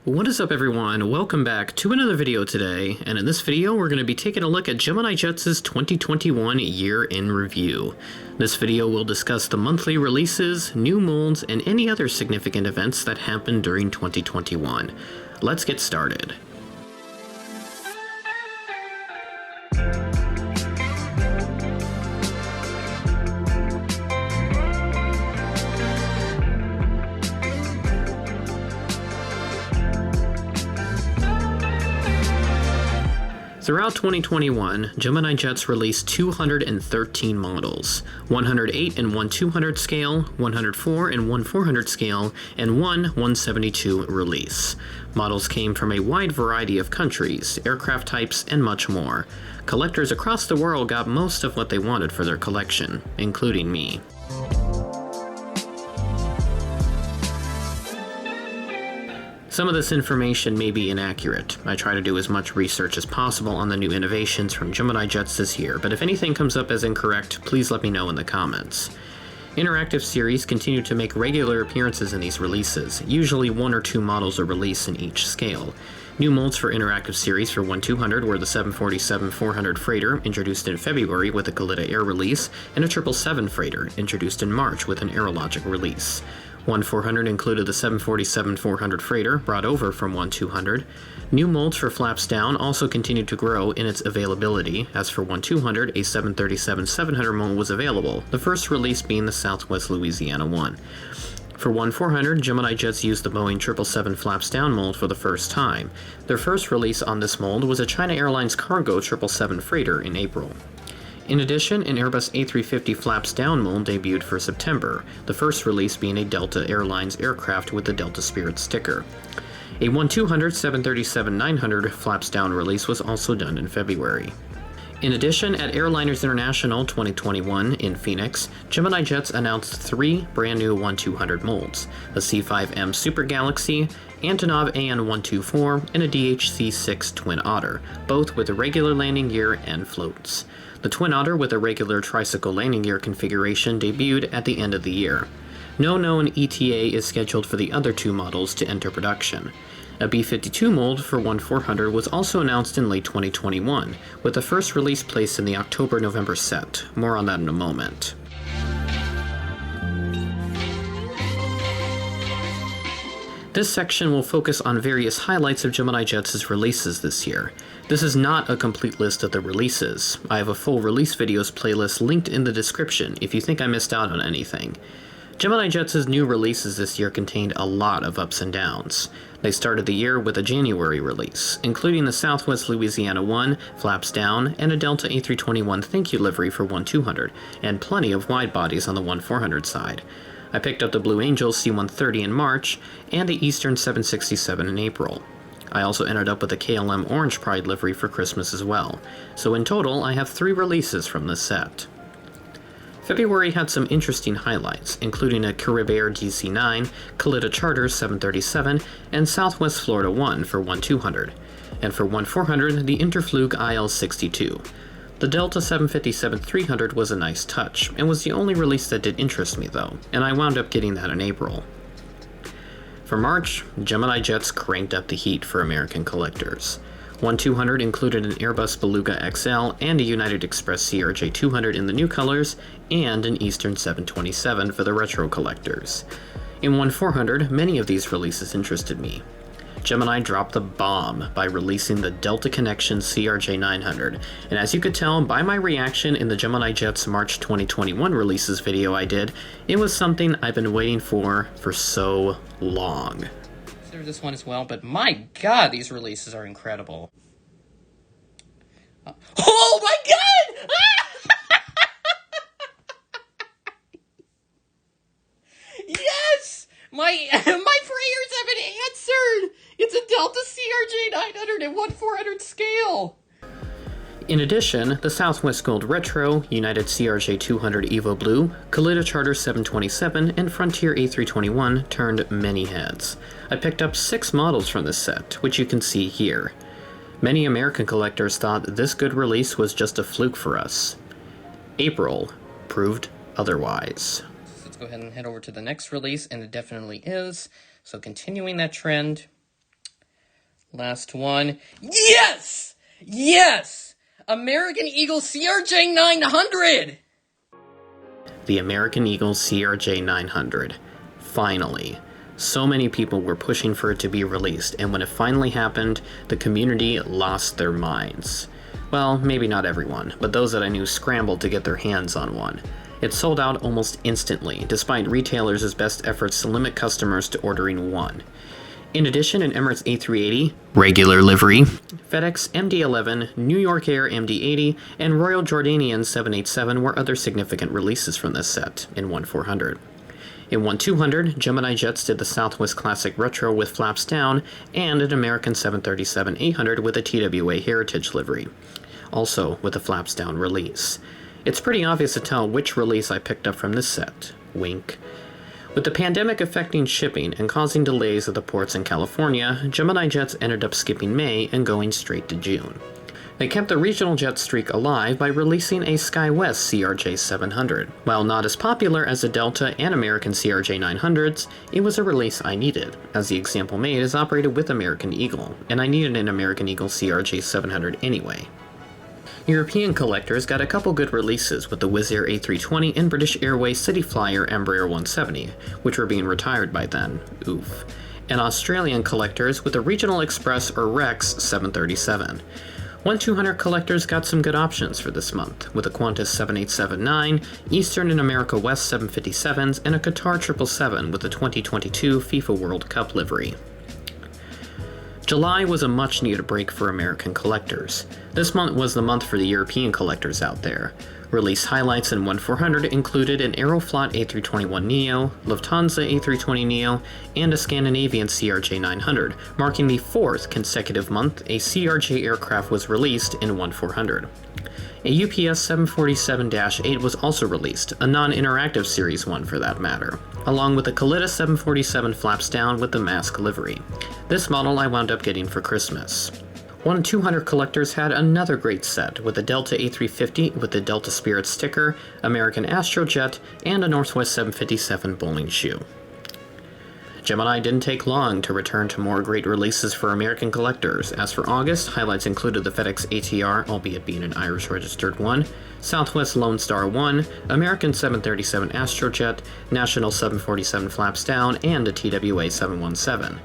What is up everyone, welcome back to another video today, and in this video we're going to be taking a look at Gemini Jets' 2021 year in review. This video will discuss the monthly releases, new molds, and any other significant events that happened during 2021. Let's get started. Throughout 2021, Gemini Jets released 213 models, 108 in 1/200 scale, 104 in 1/400 scale, and one 172 release. Models came from a wide variety of countries, aircraft types, and much more. Collectors across the world got most of what they wanted for their collection, including me. Some of this information may be inaccurate. I try to do as much research as possible on the new innovations from Gemini Jets this year, but if anything comes up as incorrect, please let me know in the comments. Interactive series continue to make regular appearances in these releases. Usually one or two models are released in each scale. New molds for interactive series for 1/200 were the 747-400 freighter, introduced in February with a Kalitta Air release, and a 777 freighter, introduced in March with an Aerologic release. 1/400 included the 747-400 freighter, brought over from 1/200. New molds for flaps down also continued to grow in its availability. As for 1/200, a 737-700 mold was available, the first release being the Southwest Louisiana one. For 1/400, Gemini Jets used the Boeing 777 flaps down mold for the first time. Their first release on this mold was a China Airlines cargo 777 freighter in April. In addition, an Airbus A350 flaps down mold debuted for September, the first release being a Delta Airlines aircraft with the Delta Spirit sticker. A 1/200 737-900 flaps down release was also done in February. In addition, at Airliners International 2021 in Phoenix, Gemini Jets announced 3 brand new 1/200 molds, a C5M Super Galaxy, Antonov AN-124, and a DHC-6 Twin Otter, both with a regular landing gear and floats. The Twin Otter with a regular tricycle landing gear configuration debuted at the end of the year. No known ETA is scheduled for the other two models to enter production. A B-52 mold for 1/400 was also announced in late 2021, with the first release placed in the October-November set. More on that in a moment. This section will focus on various highlights of Gemini Jets' releases this year. This is not a complete list of the releases. I have a full release videos playlist linked in the description if you think I missed out on anything. Gemini Jets' new releases this year contained a lot of ups and downs. They started the year with a January release, including the Southwest Louisiana 1, flaps down, and a Delta A321 thank you livery for 1/200, and plenty of wide bodies on the 1/400 side. I picked up the Blue Angel C-130 in March, and the Eastern 767 in April. I also ended up with a KLM Orange Pride livery for Christmas as well, so in total I have 3 releases from this set. February had some interesting highlights, including a Carib Air DC-9, Kalitta Charter 737, and Southwest Florida 1 for 1/200, and for 1/400 the Interflug IL-62. The Delta 757-300 was a nice touch, and was the only release that did interest me though, and I wound up getting that in April. For March, Gemini Jets cranked up the heat for American collectors. 1/200 included an Airbus Beluga XL and a United Express CRJ-200 in the new colors, and an Eastern 727 for the retro collectors. In 1/400, many of these releases interested me. Gemini dropped the bomb by releasing the Delta Connection CRJ-900, and as you could tell by my reaction in the Gemini Jets March 2021 releases video I did, it was something I've been waiting for so long. Consider this one as well, but my god, these releases are incredible. Oh my god! Yes! My prayers have been answered! It's a Delta CRJ-900 at 1/400 scale! In addition, the Southwest Gold Retro, United CRJ-200 Evo Blue, Kalitta Charter 727, and Frontier A321 turned many heads. I picked up 6 models from this set, which you can see here. Many American collectors thought this good release was just a fluke for us. April proved otherwise. Let's go ahead and head over to the next release, and it definitely is. So continuing that trend, Last one. Yes! Yes! American Eagle CRJ 900! The American Eagle CRJ 900. Finally. So many people were pushing for it to be released, and when it finally happened, the community lost their minds. Well, maybe not everyone, but those that I knew scrambled to get their hands on one. It sold out almost instantly, despite retailers' best efforts to limit customers to ordering one. In addition, an Emirates A380, regular livery, FedEx MD-11, New York Air MD-80, and Royal Jordanian 787 were other significant releases from this set in 1400. In 1200, Gemini Jets did the Southwest Classic Retro with flaps down, and an American 737-800 with a TWA Heritage livery, also with a flaps down release. It's pretty obvious to tell which release I picked up from this set. Wink. With the pandemic affecting shipping and causing delays at the ports in California, Gemini Jets ended up skipping May and going straight to June. They kept the regional jet streak alive by releasing a SkyWest CRJ 700. While not as popular as the Delta and American CRJ 900s, it was a release I needed, as the example made is operated with American Eagle, and I needed an American Eagle CRJ 700 anyway. European collectors got a couple good releases with the Wizz Air A320 and British Airways City Flyer Embraer 170, which were being retired by then. Oof. And Australian collectors with the Regional Express or Rex 737. 1200 collectors got some good options for this month, with a Qantas 787-9, Eastern and America West 757s, and a Qatar 777 with the 2022 FIFA World Cup livery. July was a much-needed break for American collectors. This month was the month for the European collectors out there. Release highlights in 1400 included an Aeroflot A321neo, Lufthansa A320neo, and a Scandinavian CRJ 900, marking the fourth consecutive month a CRJ aircraft was released in 1400. A UPS 747-8 was also released, a non-interactive Series 1 for that matter, along with a Kalitta 747 flaps down with the mask livery. This model I wound up getting for Christmas. 1200 collectors had another great set, with a Delta A350 with the Delta Spirit sticker, American Astrojet, and a Northwest 757 bowling shoe. Gemini didn't take long to return to more great releases for American collectors. As for August, highlights included the FedEx ATR, albeit being an Irish-registered one, Southwest Lone Star 1, American 737 Astrojet, National 747 flaps down, and a TWA 717.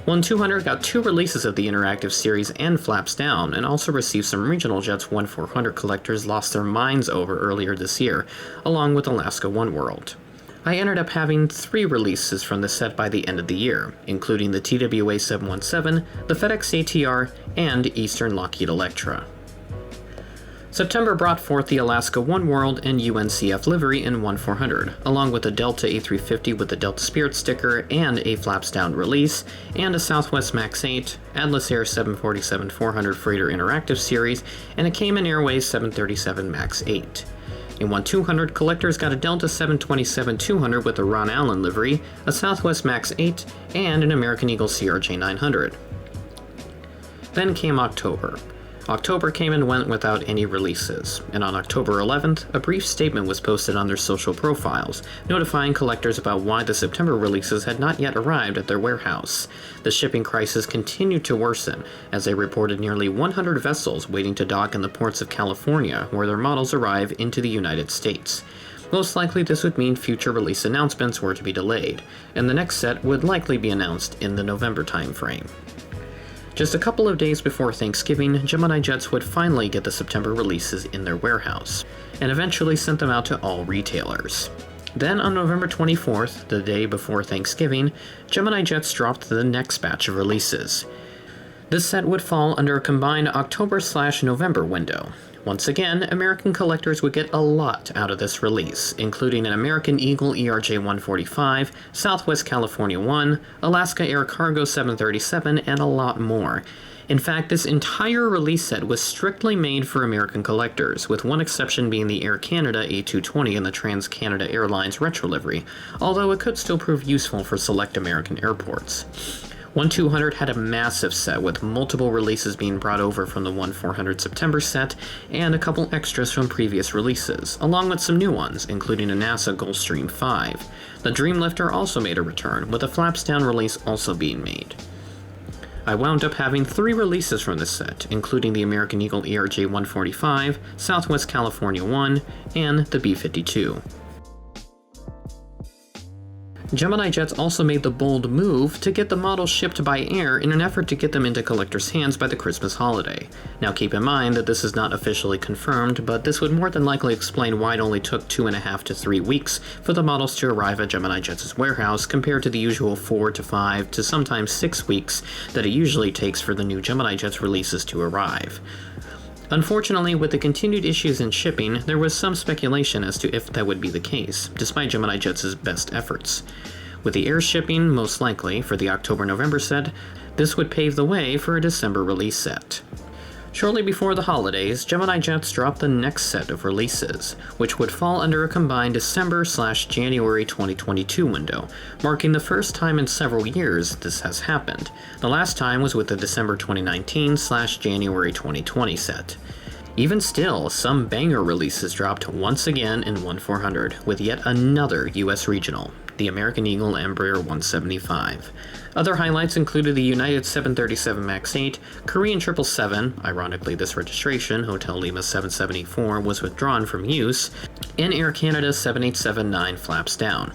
1200 got two releases of the interactive series and flaps down, and also received some regional jets 1400 collectors lost their minds over earlier this year, along with Alaska Oneworld. I ended up having 3 releases from the set by the end of the year, including the TWA 717, the FedEx ATR, and Eastern Lockheed Electra. September brought forth the Alaska Oneworld and UNCF livery in 1400, along with a Delta A350 with the Delta Spirit sticker and a flaps down release, and a Southwest MAX 8, Atlas Air 747-400 Freighter Interactive Series, and a Cayman Airways 737 MAX 8. In 1200, collectors got a Delta 727-200 with a Ron Allen livery, a Southwest MAX 8, and an American Eagle CRJ 900. Then came October. October came and went without any releases, and on October 11th, a brief statement was posted on their social profiles, notifying collectors about why the September releases had not yet arrived at their warehouse. The shipping crisis continued to worsen, as they reported nearly 100 vessels waiting to dock in the ports of California, where their models arrive into the United States. Most likely this would mean future release announcements were to be delayed, and the next set would likely be announced in the November timeframe. Just a couple of days before Thanksgiving, Gemini Jets would finally get the September releases in their warehouse, and eventually sent them out to all retailers. Then on November 24th, the day before Thanksgiving, Gemini Jets dropped the next batch of releases. This set would fall under a combined October/November window. Once again, American collectors would get a lot out of this release, including an American Eagle ERJ 145, Southwest California 1, Alaska Air Cargo 737, and a lot more. In fact, this entire release set was strictly made for American collectors, with one exception being the Air Canada A220 and the Trans-Canada Airlines retro livery, although it could still prove useful for select American airports. 1200 had a massive set with multiple releases being brought over from the 1400 September set and a couple extras from previous releases, along with some new ones, including a NASA Gulfstream 5. The Dreamlifter also made a return, with a flaps down release also being made. I wound up having 3 releases from this set, including the American Eagle ERJ-145, Southwest California 1, and the B-52. Gemini Jets also made the bold move to get the models shipped by air in an effort to get them into collectors' hands by the Christmas holiday. Now keep in mind that this is not officially confirmed, but this would more than likely explain why it only took 2.5 to 3 weeks for the models to arrive at Gemini Jets' warehouse compared to the usual 4 to 5 to sometimes 6 weeks that it usually takes for the new Gemini Jets releases to arrive. Unfortunately, with the continued issues in shipping, there was some speculation as to if that would be the case, despite Gemini Jets' best efforts. With the air shipping, most likely, for the October-November set, this would pave the way for a December release set. Shortly before the holidays, Gemini Jets dropped the next set of releases, which would fall under a combined December/January 2022 window, marking the first time in several years this has happened. The last time was with the December 2019/January 2020 set. Even still, some banger releases dropped once again in 1400, with yet another US regional, the American Eagle Embraer 175. Other highlights included the United 737 MAX 8, Korean 777, ironically this registration, Hotel Lima 774, was withdrawn from use, and Air Canada 787-9 flaps down.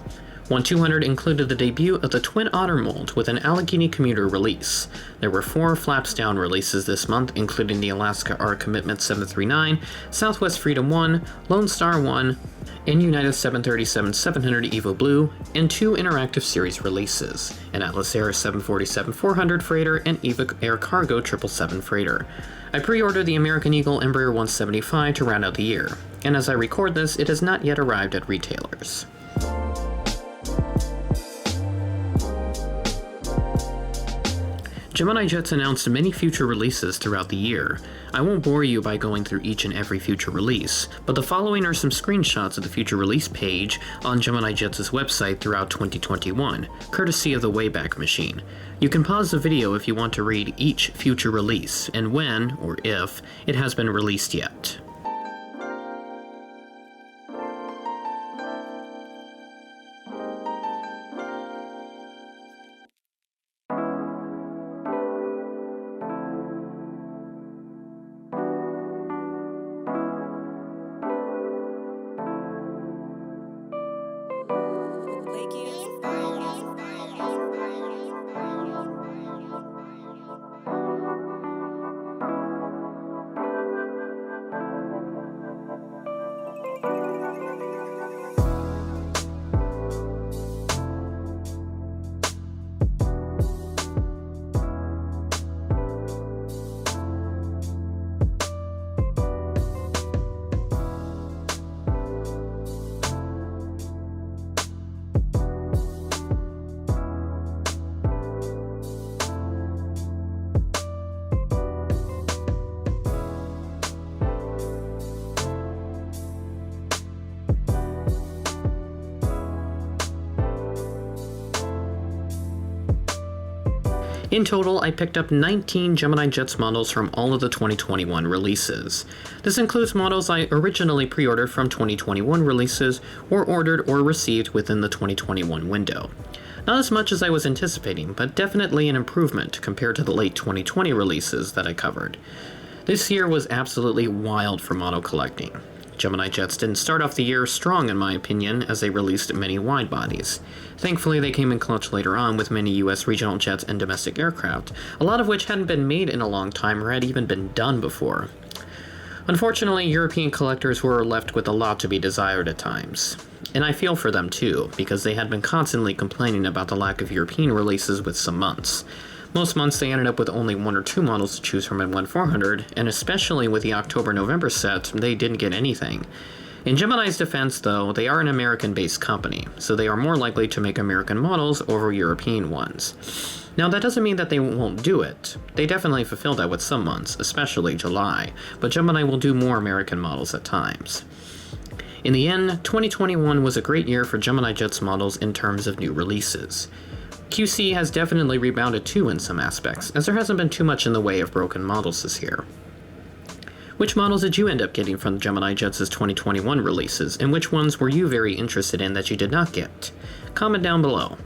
1200 included the debut of the Twin Otter mold with an Allegheny commuter release. There were 4 flaps down releases this month, including the Alaska Art Commitment 739, Southwest Freedom 1, Lone Star 1, and United 737-700 Evo Blue, and 2 Interactive Series releases, an Atlas Air 747-400 freighter and Eva Air Cargo 777 freighter. I pre-ordered the American Eagle Embraer 175 to round out the year, and as I record this, it has not yet arrived at retailers. Gemini Jets announced many future releases throughout the year. I won't bore you by going through each and every future release, but the following are some screenshots of the future release page on Gemini Jets' website throughout 2021, courtesy of the Wayback Machine. You can pause the video if you want to read each future release, and when, or if, it has been released yet. In total, I picked up 19 Gemini Jets models from all of the 2021 releases. This includes models I originally pre-ordered from 2021 releases or ordered or received within the 2021 window. Not as much as I was anticipating, but definitely an improvement compared to the late 2020 releases that I covered. This year was absolutely wild for model collecting. Gemini Jets didn't start off the year strong in my opinion, as they released many wide bodies. Thankfully they came in clutch later on with many US regional jets and domestic aircraft, a lot of which hadn't been made in a long time or had even been done before. Unfortunately, European collectors were left with a lot to be desired at times. And I feel for them too, because they had been constantly complaining about the lack of European releases with some months. Most months they ended up with only 1 or 2 models to choose from in 1400, and especially with the October-November set, they didn't get anything. In Gemini's defense, though, they are an American-based company, so they are more likely to make American models over European ones. Now, that doesn't mean that they won't do it. They definitely fulfill that with some months, especially July, but Gemini will do more American models at times. In the end, 2021 was a great year for Gemini Jets models in terms of new releases. QC has definitely rebounded too in some aspects, as there hasn't been too much in the way of broken models this year. Which models did you end up getting from Gemini Jets' 2021 releases, and which ones were you very interested in that you did not get? Comment down below.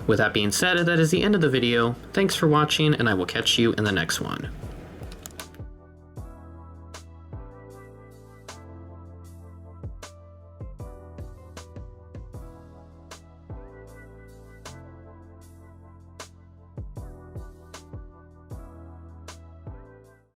With that being said, that is the end of the video. Thanks for watching, and I will catch you in the next one.